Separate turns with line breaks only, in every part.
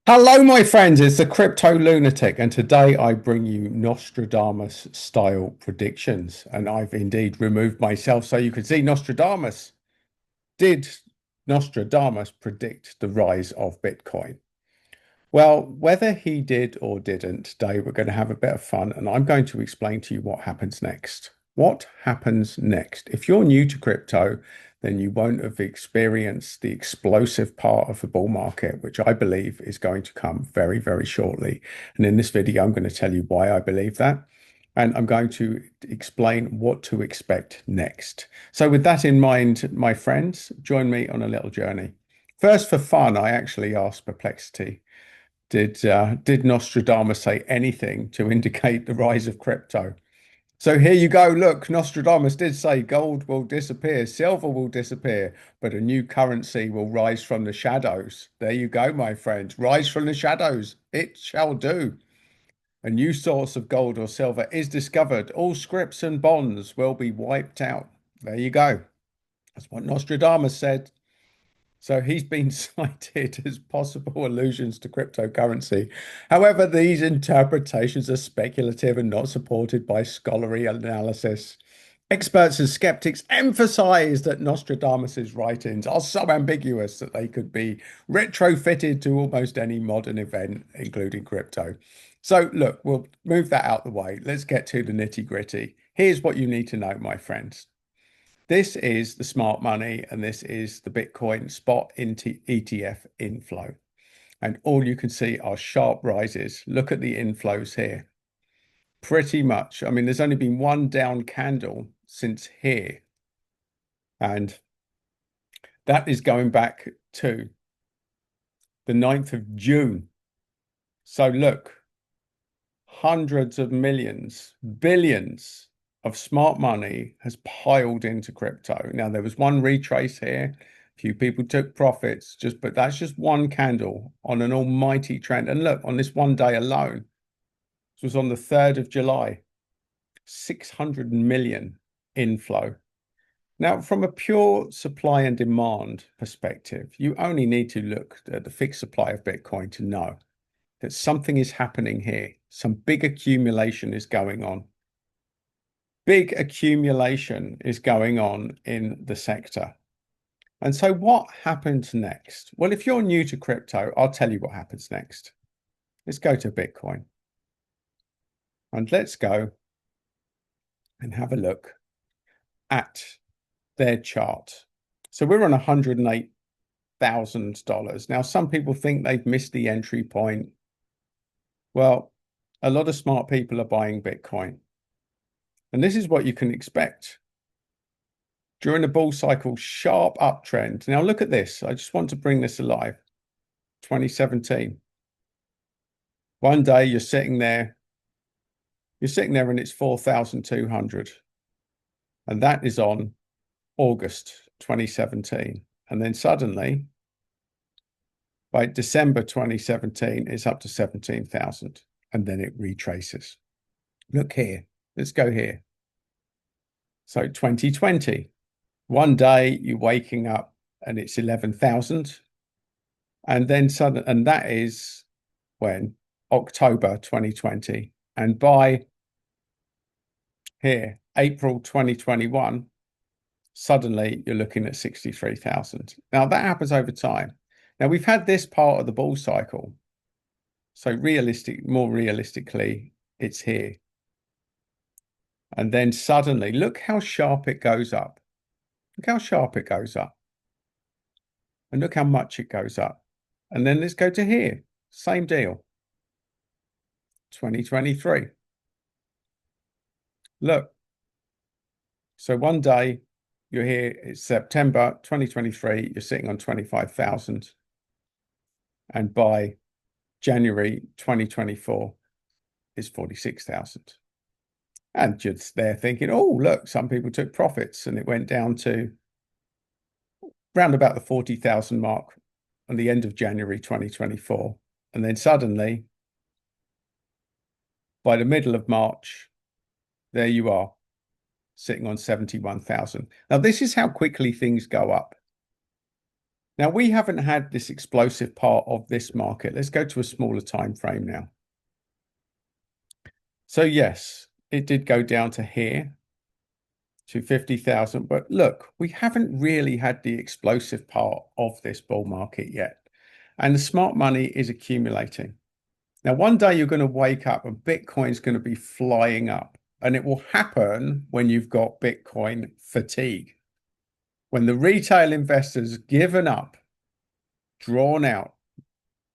Hello, my friends. It's the Crypto Lunatic, and today I bring you Nostradamus style predictions. And I've indeed removed myself so you can see Nostradamus. Did Nostradamus predict the rise of Bitcoin? Well, whether he did or didn't, today we're going to have a bit of fun, and I'm going to explain to you what happens next. What happens next? If you're new to crypto, then you won't have experienced the explosive part of the bull market, which I believe is going to come very, very shortly. And in this video, I'm going to tell you why I believe that. And I'm going to explain what to expect next. So, with that in mind, my friends, join me on a little journey. First, for fun, I actually asked Perplexity, did Nostradamus say anything to indicate the rise of crypto? So here you go. Look, Nostradamus did say gold will disappear, silver will disappear, but a new currency will rise from the shadows. There you go, my friend. Rise from the shadows. It shall do. A new source of gold or silver is discovered. All scrips and bonds will be wiped out. There you go. That's what Nostradamus said. So he's been cited as possible allusions to cryptocurrency. However, these interpretations are speculative and not supported by scholarly analysis. Experts and skeptics emphasize that Nostradamus's writings are so ambiguous that they could be retrofitted to almost any modern event, including crypto. So, look, we'll move that out the way. Let's get to the nitty-gritty. Here's what you need to know, my friends. This is the smart money, and this is the Bitcoin spot ETF inflow. And all you can see are sharp rises. Look at the inflows here. Pretty much. I mean, there's only been one down candle since here. And that is going back to the 9th of June. So look, hundreds of millions, billions of smart money has piled into crypto. Now, there was one retrace here. A few people took profits, but that's just one candle on an almighty trend. And look, on this one day alone, this was on the 3rd of July, 600 million inflow. Now, from a pure supply and demand perspective, you only need to look at the fixed supply of Bitcoin to know that something is happening here. Some big accumulation is going on. Big accumulation is going on in the sector. And so what happens next? Well, if you're new to crypto, I'll tell you what happens next. Let's go to Bitcoin. And let's go and have a look at their chart. So we're on $108,000. Now, some people think they've missed the entry point. Well, a lot of smart people are buying Bitcoin. And this is what you can expect during the bull cycle, sharp uptrend. Now, look at this. I just want to bring this alive. 2017. One day you're sitting there and it's 4,200. And that is on August 2017. And then suddenly, by December 2017, it's up to 17,000. And then it retraces. Look here. Let's go here. So 2020, one day you're waking up and it's 11,000. And then suddenly, and that is when? October 2020. And by here, April 2021, suddenly you're looking at 63,000. Now that happens over time. Now we've had this part of the bull cycle. So more realistically, it's here. And then suddenly, look how sharp it goes up. Look how sharp it goes up. And look how much it goes up. And then let's go to here. Same deal. 2023. Look. So one day you're here, it's September 2023, you're sitting on 25,000. And by January 2024, it's 46,000. And just there thinking, oh, look, some people took profits and it went down to round about the 40,000 mark on the end of January 2024. And then suddenly, by the middle of March, there you are, sitting on 71,000. Now, this is how quickly things go up. Now, we haven't had this explosive part of this market. Let's go to a smaller time frame now. So yes, it did go down to here to 50,000. But look, we haven't really had the explosive part of this bull market yet. And the smart money is accumulating. Now, one day you're going to wake up and Bitcoin's going to be flying up. And it will happen when you've got Bitcoin fatigue. When the retail investors given up, drawn out,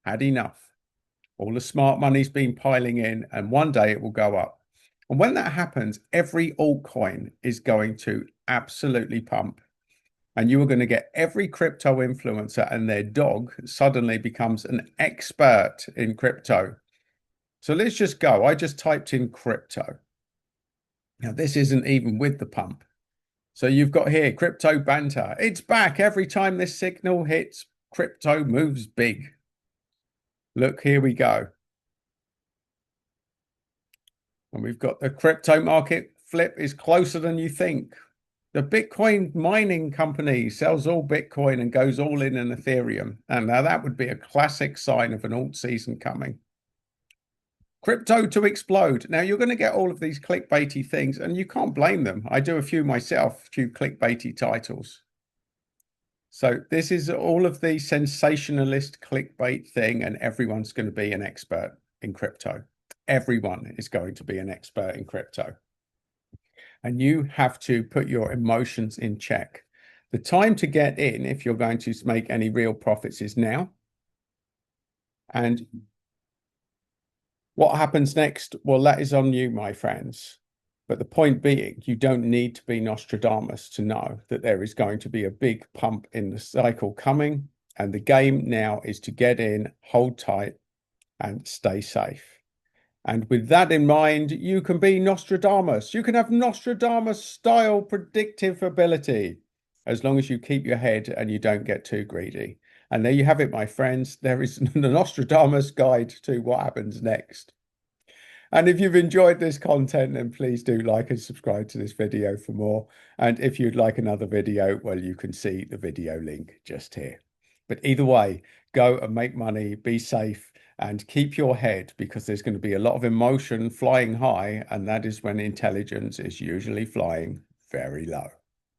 had enough. All the smart money's been piling in, and one day it will go up. And when that happens, every altcoin is going to absolutely pump. And you are going to get every crypto influencer and their dog suddenly becomes an expert in crypto. So let's just go. I just typed in crypto. Now, this isn't even with the pump. So you've got here crypto banter. It's back. Every time this signal hits, crypto moves big. Look, here we go. And we've got the crypto market flip is closer than you think. The Bitcoin mining company sells all Bitcoin and goes all in Ethereum. And now that would be a classic sign of an alt season coming. Crypto to explode. Now you're going to get all of these clickbaity things, and you can't blame them. I do a few myself, a few clickbaity titles. So this is all of the sensationalist clickbait thing, and everyone's going to be an expert in crypto. Everyone is going to be an expert in crypto. And you have to put your emotions in check. The time to get in, if you're going to make any real profits, is now. And what happens next? Well, that is on you, my friends. But the point being, you don't need to be Nostradamus to know that there is going to be a big pump in the cycle coming. And the game now is to get in, hold tight, and stay safe. And with that in mind, you can be Nostradamus. You can have Nostradamus style predictive ability as long as you keep your head and you don't get too greedy. And there you have it, my friends. There is the Nostradamus guide to what happens next. And if you've enjoyed this content, then please do like and subscribe to this video for more. And if you'd like another video, well, you can see the video link just here. But either way, go and make money, be safe, and keep your head, because there's going to be a lot of emotion flying high, and that is when intelligence is usually flying very low.